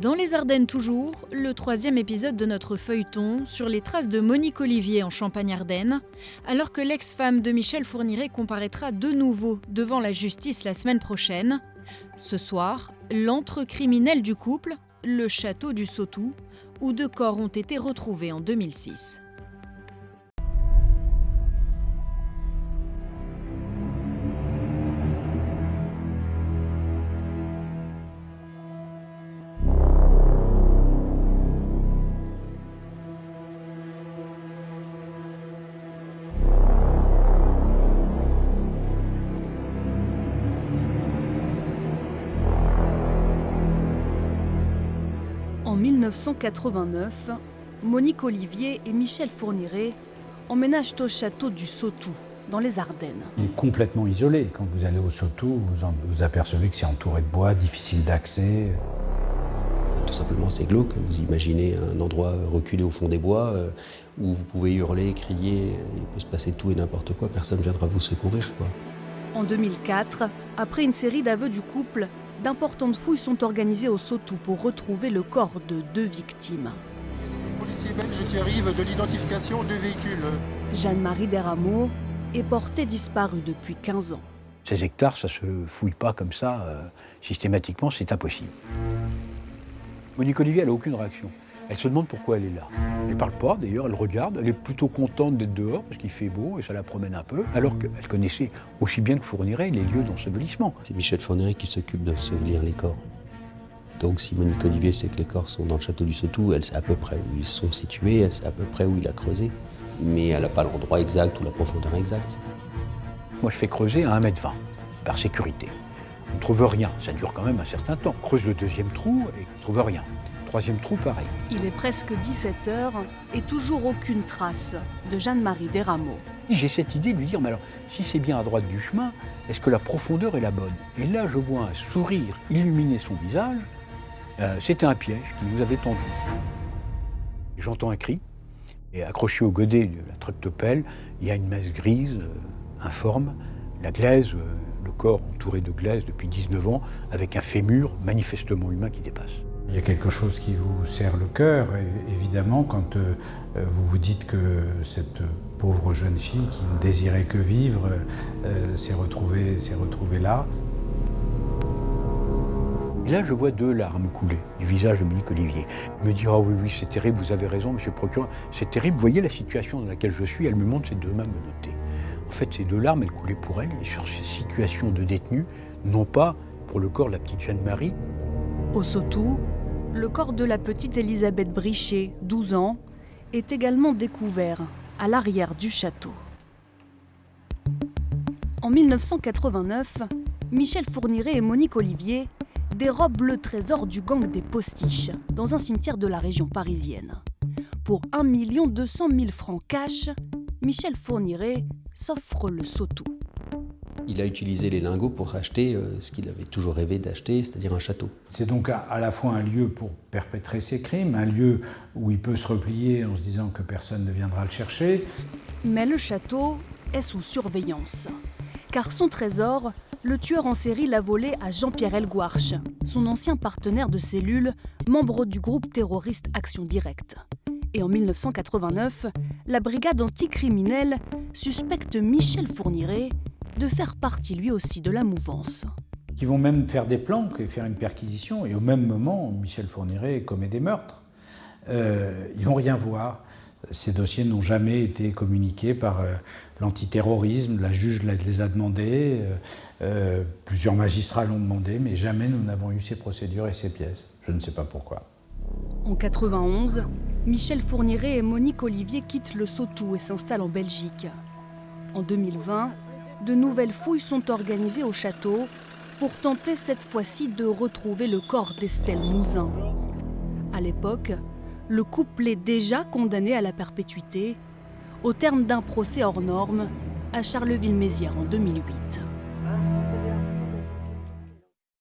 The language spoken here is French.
Dans les Ardennes toujours, le 3e épisode de notre feuilleton sur les traces de Monique Olivier en Champagne-Ardenne, alors que l'ex-femme de Michel Fourniret comparaîtra de nouveau devant la justice la semaine prochaine. Ce soir, l'antre criminel du couple, le château du Sautou, où 2 corps ont été retrouvés en 2006. En 1989, Monique Olivier et Michel Fourniret emménagent au château du Sautou, dans les Ardennes. Il est complètement isolé. Quand vous allez au Sautou, vous apercevez que c'est entouré de bois, difficile d'accès. Tout simplement, c'est glauque. Vous imaginez un endroit reculé au fond des bois où vous pouvez hurler, crier, il peut se passer tout et n'importe quoi, personne ne viendra vous secourir, quoi. En 2004, après une série d'aveux du couple, d'importantes fouilles sont organisées au Sautou pour retrouver le corps de 2 victimes. Les policiers belges qui arrivent de l'identification de véhicules. Jeanne-Marie Desrameaux est portée disparue depuis 15 ans. Ces hectares, ça se fouille pas comme ça, systématiquement, c'est impossible. Monique Olivier, elle n'a aucune réaction. Elle se demande pourquoi elle est là. Elle parle pas d'ailleurs, elle regarde, elle est plutôt contente d'être dehors parce qu'il fait beau et ça la promène un peu, alors qu'elle connaissait aussi bien que Fourniret les lieux d'ensevelissement. C'est Michel Fourniret qui s'occupe d'ensevelir les corps. Donc si Monique Olivier sait que les corps sont dans le château du Sautou, elle sait à peu près où ils sont situés, elle sait à peu près où il a creusé. Mais elle n'a pas l'endroit exact ou la profondeur exacte. Moi je fais creuser à 1,20 m, par sécurité. On ne trouve rien, ça dure quand même un certain temps. On creuse le 2e trou et on ne trouve rien. 3e trou, pareil. Il est presque 17h et toujours aucune trace de Jeanne-Marie Desrameaux. J'ai cette idée de lui dire, mais alors, si c'est bien à droite du chemin, est-ce que la profondeur est la bonne? Et là, je vois un sourire illuminer son visage. C'était un piège qui nous avait tendu. J'entends un cri, et accroché au godet de la tractopelle, il y a une masse grise, informe, la glaise, le corps entouré de glaise depuis 19 ans, avec un fémur manifestement humain qui dépasse. Il y a quelque chose qui vous serre le cœur, évidemment, quand vous vous dites que cette pauvre jeune fille qui ne désirait que vivre s'est retrouvée là. Et là, je vois 2 larmes couler du visage de Monique Olivier. Elle me dit « Ah oui, c'est terrible, vous avez raison, monsieur le procureur, c'est terrible. Vous voyez la situation dans laquelle je suis ?» Elle me montre ses 2 mains menottées. En fait, ces 2 larmes, elles coulaient pour elle, et sur ces situations de détenus, non pas pour le corps de la petite Jeanne-Marie. Au Sautou, le corps de la petite Elisabeth Brichet, 12 ans, est également découvert à l'arrière du château. En 1989, Michel Fourniret et Monique Olivier dérobent le trésor du gang des Postiches dans un cimetière de la région parisienne. Pour 1 200 000 francs cash, Michel Fourniret s'offre le Sautou. Il a utilisé les lingots pour acheter ce qu'il avait toujours rêvé d'acheter, c'est-à-dire un château. C'est donc à la fois un lieu pour perpétrer ses crimes, un lieu où il peut se replier en se disant que personne ne viendra le chercher. Mais le château est sous surveillance, car son trésor, le tueur en série l'a volé à Jean-Pierre Elgouarch, son ancien partenaire de cellule, membre du groupe terroriste Action Directe. Et en 1989, la brigade anticriminelle suspecte Michel Fourniret de faire partie lui aussi de la mouvance. Qui vont même faire des planques et faire une perquisition, et au même moment, Michel Fourniret commet des meurtres. Ils vont rien voir. Ces dossiers n'ont jamais été communiqués par l'antiterrorisme, la juge les a demandés, plusieurs magistrats l'ont demandé, mais jamais nous n'avons eu ces procédures et ces pièces. Je ne sais pas pourquoi. En 91, Michel Fourniret et Monique Olivier quittent le Sautou et s'installent en Belgique. En 2020, de nouvelles fouilles sont organisées au château pour tenter cette fois-ci de retrouver le corps d'Estelle Mouzin. À l'époque, le couple est déjà condamné à la perpétuité au terme d'un procès hors norme à Charleville-Mézières en 2008.